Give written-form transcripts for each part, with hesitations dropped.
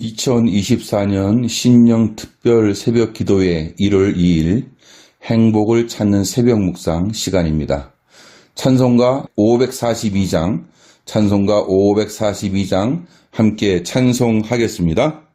2024년 신령 특별 새벽 기도회 1월 2일 행복을 찾는 새벽 묵상 시간입니다. 찬송가 542장, 함께 찬송하겠습니다.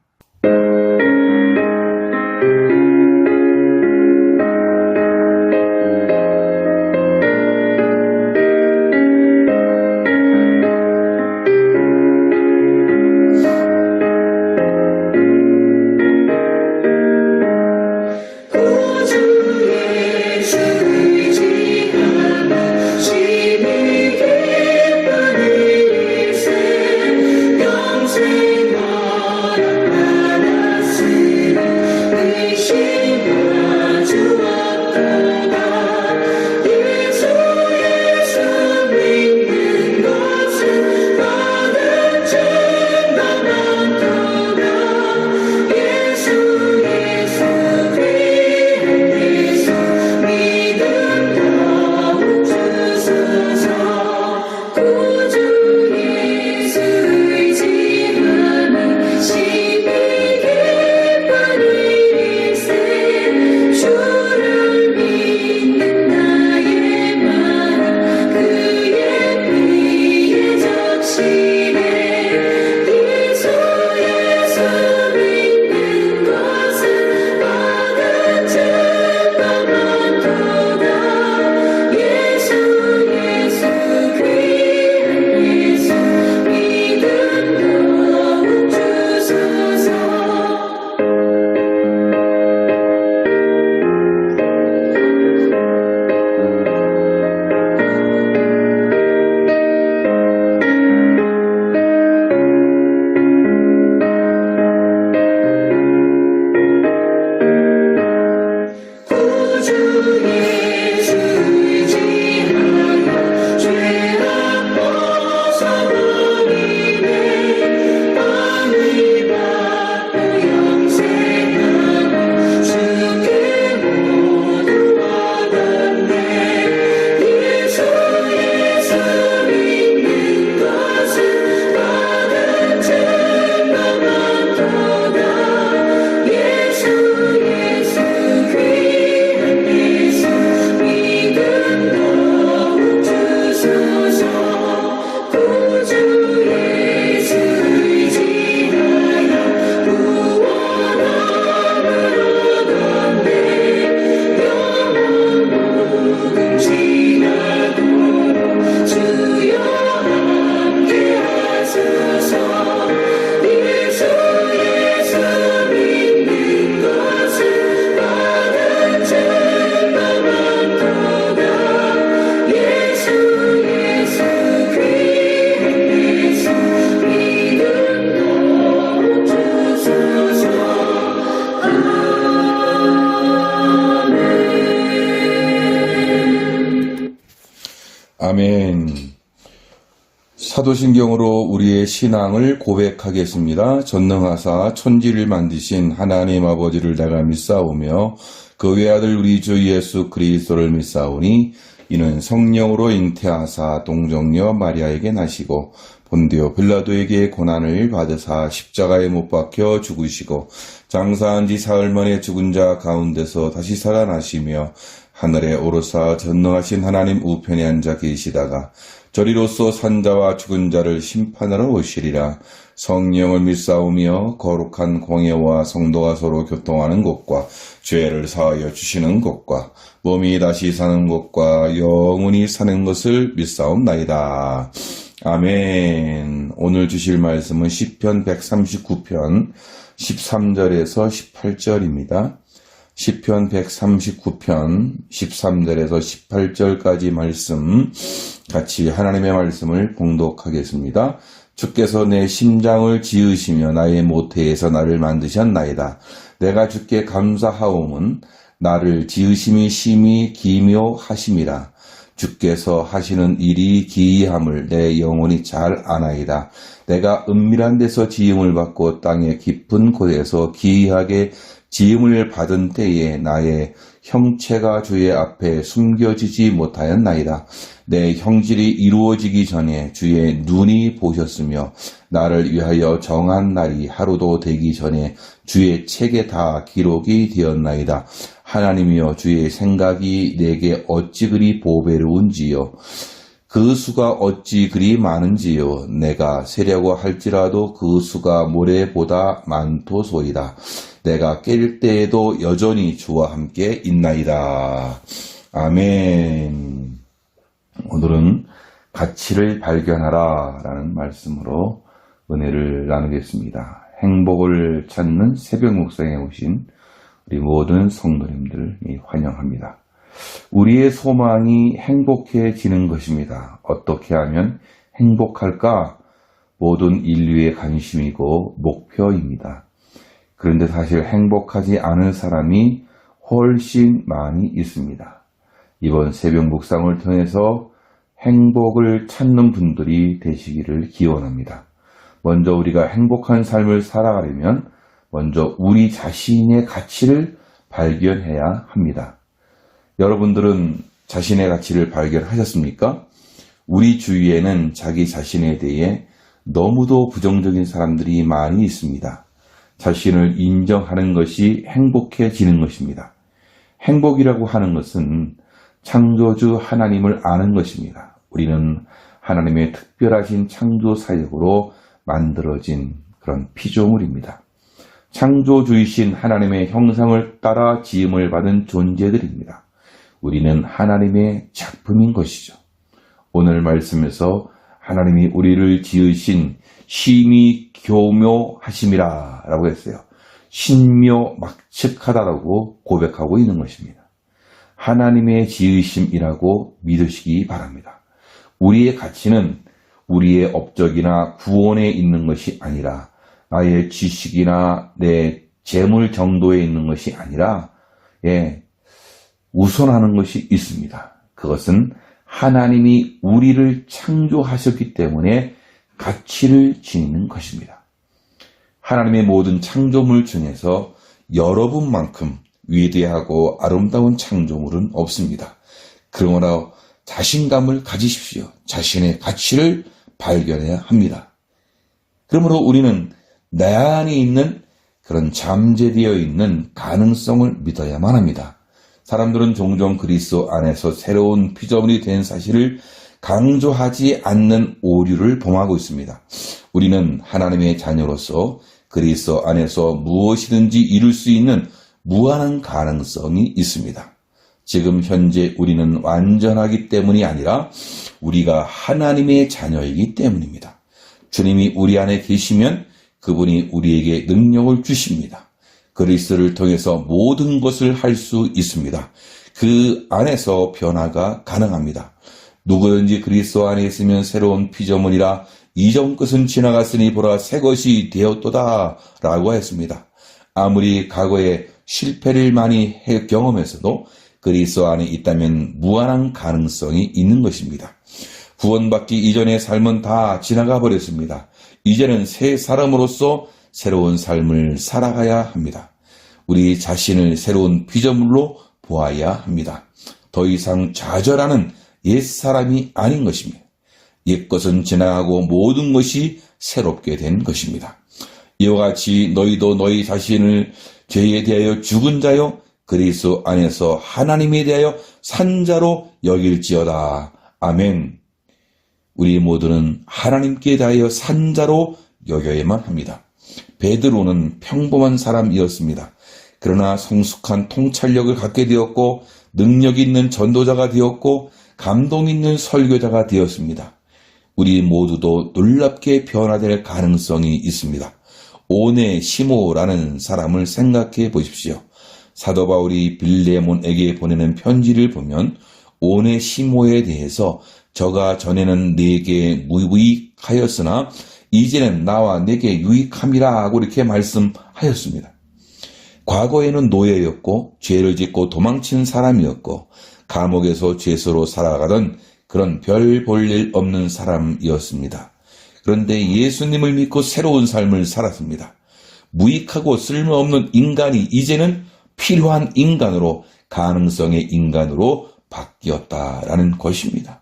아멘. 사도신경으로 우리의 신앙을 고백하겠습니다. 전능하사 천지를 만드신 하나님 아버지를 내가 믿사오며 그 외아들 우리 주 예수 그리스도를 믿사오니 이는 성령으로 잉태하사 동정녀 마리아에게 나시고 본디오 빌라도에게 고난을 받으사 십자가에 못 박혀 죽으시고 장사한 지 사흘 만에 죽은 자 가운데서 다시 살아나시며 하늘에 오르사 전능하신 하나님 우편에 앉아 계시다가 저리로서 산자와 죽은 자를 심판하러 오시리라. 성령을 믿사오며 거룩한 공예와 성도가 서로 교통하는 것과 죄를 사하여 주시는 것과 몸이 다시 사는 것과 영원히 사는 것을 믿사옵나이다. 아멘. 오늘 주실 말씀은 시편 139편 13절에서 18절입니다. 시편 139편 13절에서 18절까지 말씀 같이 하나님의 말씀을 봉독하겠습니다. 주께서 내 심장을 지으시며 나의 모태에서 나를 만드셨나이다. 내가 주께 감사하옴은 나를 지으심이 심히 기묘하심이라. 주께서 하시는 일이 기이함을 내 영혼이 잘 아나이다. 내가 은밀한 데서 지음을 받고 땅의 깊은 곳에서 기이하게 지음을 받은 때에 나의 형체가 주의 앞에 숨겨지지 못하였나이다. 내 형질이 이루어지기 전에 주의 눈이 보셨으며 나를 위하여 정한 날이 하루도 되기 전에 주의 책에 다 기록이 되었나이다. 하나님이여, 주의 생각이 내게 어찌 그리 보배로운지요. 그 수가 어찌 그리 많은지요. 내가 세려고 할지라도 그 수가 모래보다 많도소이다. 내가 깰 때에도 여전히 주와 함께 있나이다. 아멘. 오늘은 가치를 발견하라 라는 말씀으로 은혜를 나누겠습니다. 행복을 찾는 새벽 묵상에 오신 우리 모든 성도님들 환영합니다. 우리의 소망이 행복해지는 것입니다. 어떻게 하면 행복할까? 모든 인류의 관심이고 목표입니다. 그런데 사실 행복하지 않은 사람이 훨씬 많이 있습니다. 이번 새벽 묵상을 통해서 행복을 찾는 분들이 되시기를 기원합니다. 먼저 우리가 행복한 삶을 살아가려면 먼저 우리 자신의 가치를 발견해야 합니다. 여러분들은 자신의 가치를 발견하셨습니까? 우리 주위에는 자기 자신에 대해 너무도 부정적인 사람들이 많이 있습니다. 자신을 인정하는 것이 행복해지는 것입니다. 행복이라고 하는 것은 창조주 하나님을 아는 것입니다. 우리는 하나님의 특별하신 창조 사역으로 만들어진 그런 피조물입니다. 창조주이신 하나님의 형상을 따라 지음을 받은 존재들입니다. 우리는 하나님의 작품인 것이죠. 오늘 말씀에서 하나님이 우리를 지으신 심히 교묘하심이라 라고 했어요. 신묘막측하다라고 고백하고 있는 것입니다. 하나님의 지으심이라고 믿으시기 바랍니다. 우리의 가치는 우리의 업적이나 구원에 있는 것이 아니라 나의 지식이나 내 재물 정도에 있는 것이 아니라 우선하는 것이 있습니다. 그것은 하나님이 우리를 창조하셨기 때문에 가치를 지니는 것입니다. 하나님의 모든 창조물 중에서 여러분만큼 위대하고 아름다운 창조물은 없습니다. 그러므로 자신감을 가지십시오. 자신의 가치를 발견해야 합니다. 그러므로 우리는 내 안에 있는 그런 잠재되어 있는 가능성을 믿어야만 합니다. 사람들은 종종 그리스도 안에서 새로운 피조물이 된 사실을 강조하지 않는 오류를 범하고 있습니다. 우리는 하나님의 자녀로서 그리스도 안에서 무엇이든지 이룰 수 있는 무한한 가능성이 있습니다. 지금 현재 우리는 완전하기 때문이 아니라 우리가 하나님의 자녀이기 때문입니다. 주님이 우리 안에 계시면 그분이 우리에게 능력을 주십니다. 그리스도를 통해서 모든 것을 할 수 있습니다. 그 안에서 변화가 가능합니다. 누구든지 그리스도 안에 있으면 새로운 피조물이라 이전 것은 지나갔으니 보라 새 것이 되었도다 라고 했습니다. 아무리 과거에 실패를 많이 경험해서도 그리스도 안에 있다면 무한한 가능성이 있는 것입니다. 구원받기 이전의 삶은 다 지나가 버렸습니다. 이제는 새 사람으로서 새로운 삶을 살아가야 합니다. 우리 자신을 새로운 피조물로 보아야 합니다. 더 이상 좌절하는 옛사람이 아닌 것입니다. 옛것은 지나가고 모든 것이 새롭게 된 것입니다. 이와 같이 너희도 너희 자신을 죄에 대하여 죽은 자요 그리스도 안에서 하나님에 대하여 산 자로 여길지어다. 아멘. 우리 모두는 하나님께 대하여 산 자로 여겨야만 합니다. 베드로는 평범한 사람이었습니다. 그러나 성숙한 통찰력을 갖게 되었고 능력 있는 전도자가 되었고 감동 있는 설교자가 되었습니다. 우리 모두도 놀랍게 변화될 가능성이 있습니다. 오네시모라는 사람을 생각해 보십시오. 사도 바울이 빌레몬에게 보내는 편지를 보면 오네시모에 대해서 저가 전에는 내게 무유익하였으나 이제는 나와 내게 유익함이라 하고 이렇게 말씀하였습니다. 과거에는 노예였고 죄를 짓고 도망친 사람이었고 감옥에서 죄수로 살아가던 그런 별 볼 일 없는 사람이었습니다. 그런데 예수님을 믿고 새로운 삶을 살았습니다. 무익하고 쓸모없는 인간이 이제는 필요한 인간으로, 가능성의 인간으로 바뀌었다라는 것입니다.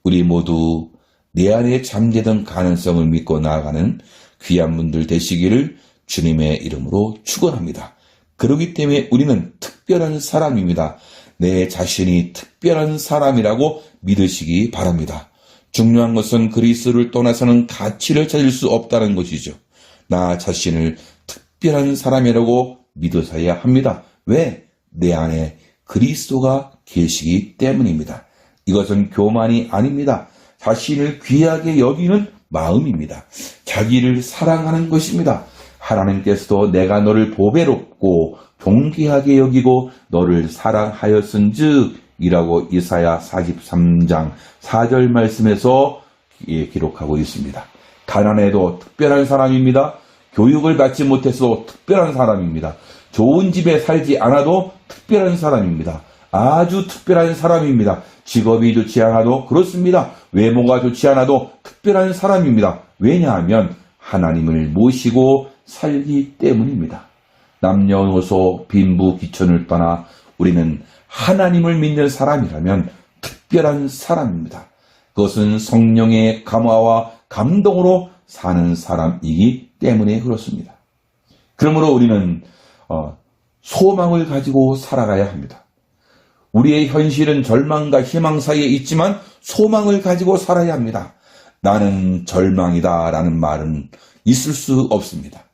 우리 모두 내 안에 잠재던 가능성을 믿고 나아가는 귀한 분들 되시기를 주님의 이름으로 축원합니다. 그렇기 때문에 우리는 특별한 사람입니다. 내 자신이 특별한 사람이라고 믿으시기 바랍니다. 중요한 것은 그리스도를 떠나서는 가치를 찾을 수 없다는 것이죠. 나 자신을 특별한 사람이라고 믿으셔야 합니다. 왜? 내 안에 그리스도가 계시기 때문입니다. 이것은 교만이 아닙니다. 자신을 귀하게 여기는 마음입니다. 자기를 사랑하는 것입니다. 하나님께서도 내가 너를 보배롭고 존귀하게 여기고 너를 사랑하였은즉 이라고 이사야 43장 4절 말씀에서 기록하고 있습니다. 가난해도 특별한 사람입니다. 교육을 받지 못해서 특별한 사람입니다. 좋은 집에 살지 않아도 특별한 사람입니다. 아주 특별한 사람입니다. 직업이 좋지 않아도 그렇습니다. 외모가 좋지 않아도 특별한 사람입니다. 왜냐하면 하나님을 모시고 살기 때문입니다. 남녀노소 빈부 귀천을 떠나 우리는 하나님을 믿는 사람이라면 특별한 사람입니다. 그것은 성령의 감화와 감동으로 사는 사람이기 때문에 그렇습니다. 그러므로 우리는 소망을 가지고 살아가야 합니다. 우리의 현실은 절망과 희망 사이에 있지만 소망을 가지고 살아야 합니다. 나는 절망이다 라는 말은 있을 수 없습니다.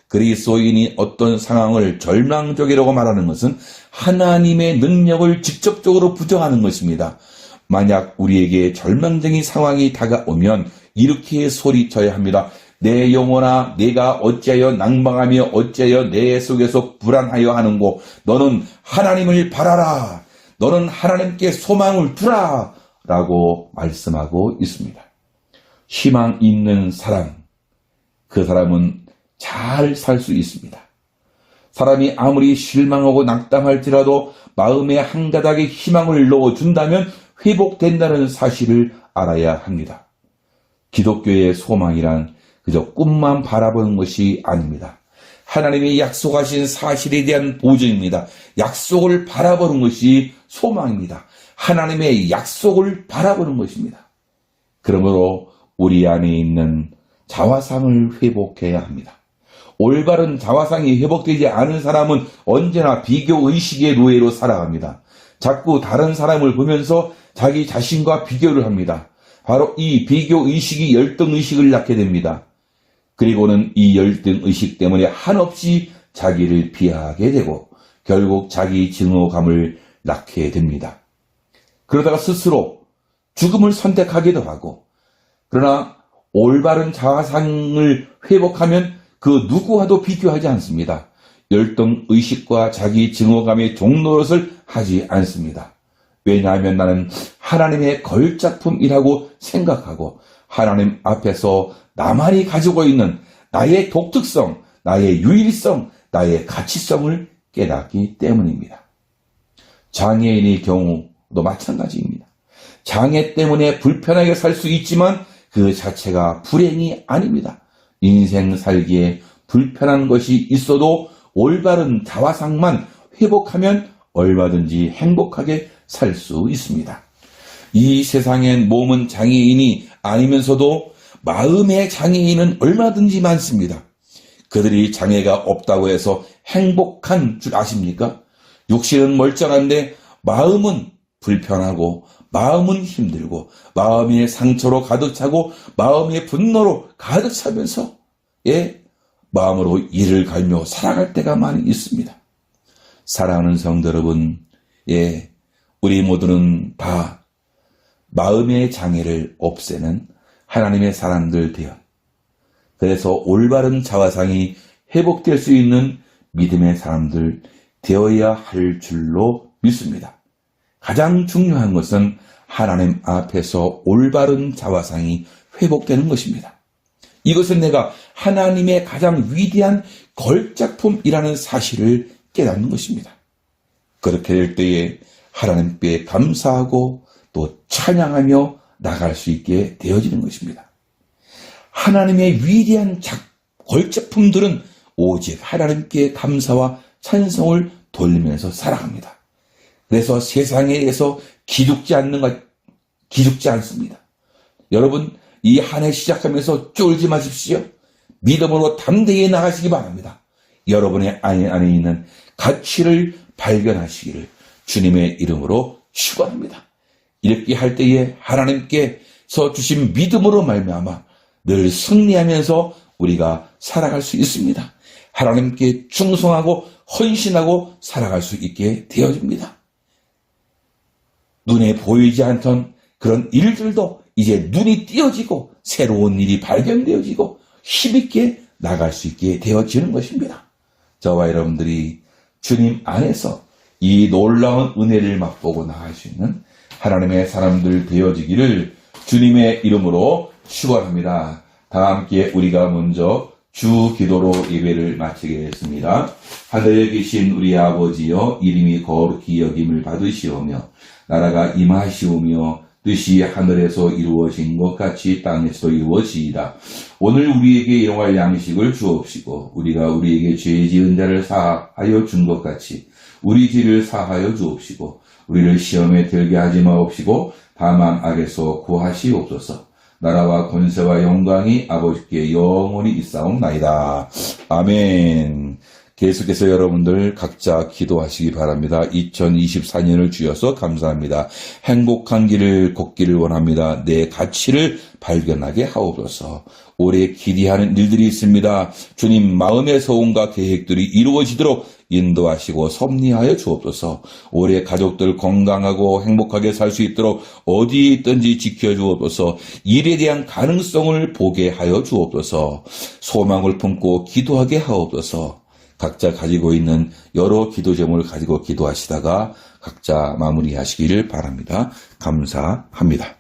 그리스도인이 어떤 상황을 절망적이라고 말하는 것은 하나님의 능력을 직접적으로 부정하는 것입니다. 만약 우리에게 절망적인 상황이 다가오면 이렇게 소리쳐야 합니다. 내 영혼아, 내가 어찌하여 낭망하며 어찌하여 내 속에서 불안하여 하는고, 너는 하나님을 바라라. 너는 하나님께 소망을 두라. 라고 말씀하고 있습니다. 희망 있는 사람, 그 사람은 잘 살 수 있습니다. 사람이 아무리 실망하고 낙담할지라도 마음에 한 가닥의 희망을 넣어준다면 회복된다는 사실을 알아야 합니다. 기독교의 소망이란 그저 꿈만 바라보는 것이 아닙니다. 하나님이 약속하신 사실에 대한 보증입니다. 약속을 바라보는 것이 소망입니다. 하나님의 약속을 바라보는 것입니다. 그러므로 우리 안에 있는 자화상을 회복해야 합니다. 올바른 자화상이 회복되지 않은 사람은 언제나 비교의식의 노예로 살아갑니다. 자꾸 다른 사람을 보면서 자기 자신과 비교를 합니다. 바로 이 비교의식이 열등의식을 낳게 됩니다. 그리고는 이 열등의식 때문에 한없이 자기를 비하하게 되고 결국 자기 증오감을 낳게 됩니다. 그러다가 스스로 죽음을 선택하기도 하고, 그러나 올바른 자아상을 회복하면 그 누구와도 비교하지 않습니다. 열등의식과 자기 증오감의 종노릇을 하지 않습니다. 왜냐하면 나는 하나님의 걸작품이라고 생각하고 하나님 앞에서 나만이 가지고 있는 나의 독특성, 나의 유일성, 나의 가치성을 깨닫기 때문입니다. 장애인의 경우도 마찬가지입니다. 장애 때문에 불편하게 살 수 있지만 그 자체가 불행이 아닙니다. 인생 살기에 불편한 것이 있어도 올바른 자화상만 회복하면 얼마든지 행복하게 살 수 있습니다. 이 세상엔 몸은 장애인이 아니면서도 마음의 장애인은 얼마든지 많습니다. 그들이 장애가 없다고 해서 행복한 줄 아십니까? 육신은 멀쩡한데 마음은 불편하고 마음은 힘들고 마음의 상처로 가득 차고 마음의 분노로 가득 차면서 마음으로 이를 갈며 살아갈 때가 많이 있습니다. 사랑하는 성도 여러분, 우리 모두는 다 마음의 장애를 없애는 하나님의 사람들 되어, 그래서 올바른 자화상이 회복될 수 있는 믿음의 사람들 되어야 할 줄로 믿습니다. 가장 중요한 것은 하나님 앞에서 올바른 자화상이 회복되는 것입니다. 이것은 내가 하나님의 가장 위대한 걸작품이라는 사실을 깨닫는 것입니다. 그렇게 될 때에 하나님께 감사하고 또 찬양하며 나갈 수 있게 되어지는 것입니다. 하나님의 위대한 걸작품들은 오직 하나님께 감사와 찬송을 돌리면서 살아갑니다. 그래서 세상에서 기죽지 않습니다. 여러분, 이 한 해 시작하면서 쫄지 마십시오. 믿음으로 담대히 나가시기 바랍니다. 여러분의 안에 있는 가치를 발견하시기를 주님의 이름으로 축원합니다. 이렇게 할 때에 하나님께서 주신 믿음으로 말미암아 늘 승리하면서 우리가 살아갈 수 있습니다. 하나님께 충성하고 헌신하고 살아갈 수 있게 되어집니다. 눈에 보이지 않던 그런 일들도 이제 눈이 띄어지고 새로운 일이 발견되어지고 힘있게 나갈 수 있게 되어지는 것입니다. 저와 여러분들이 주님 안에서 이 놀라운 은혜를 맛보고 나갈 수 있는 하나님의 사람들 되어지기를 주님의 이름으로 축원합니다. 다 함께 우리가 먼저 주 기도로 예배를 마치겠습니다. 하늘에 계신 우리 아버지여, 이름이 거룩히 여김을 받으시오며 나라가 임하시오며 뜻이 하늘에서 이루어진 것 같이 땅에서도 이루어지이다. 오늘 우리에게 영할 양식을 주옵시고 우리가 우리에게 죄 지은 자를 사하여 준 것 같이 우리 죄를 사하여 주옵시고 우리를 시험에 들게 하지 마옵시고 다만 악에서 구하시옵소서. 나라와 권세와 영광이 아버지께 영원히 있사옵나이다. 아멘. 계속해서 여러분들 각자 기도하시기 바랍니다. 2024년을 주셔서 감사합니다. 행복한 길을 걷기를 원합니다. 내 가치를 발견하게 하옵소서. 올해 기대하는 일들이 있습니다. 주님 마음의 소원과 계획들이 이루어지도록 인도하시고 섭리하여 주옵소서. 올해 가족들 건강하고 행복하게 살 수 있도록 어디에 있든지 지켜주옵소서. 일에 대한 가능성을 보게 하여 주옵소서. 소망을 품고 기도하게 하옵소서. 각자 가지고 있는 여러 기도 제목을 가지고 기도하시다가 각자 마무리하시기를 바랍니다. 감사합니다.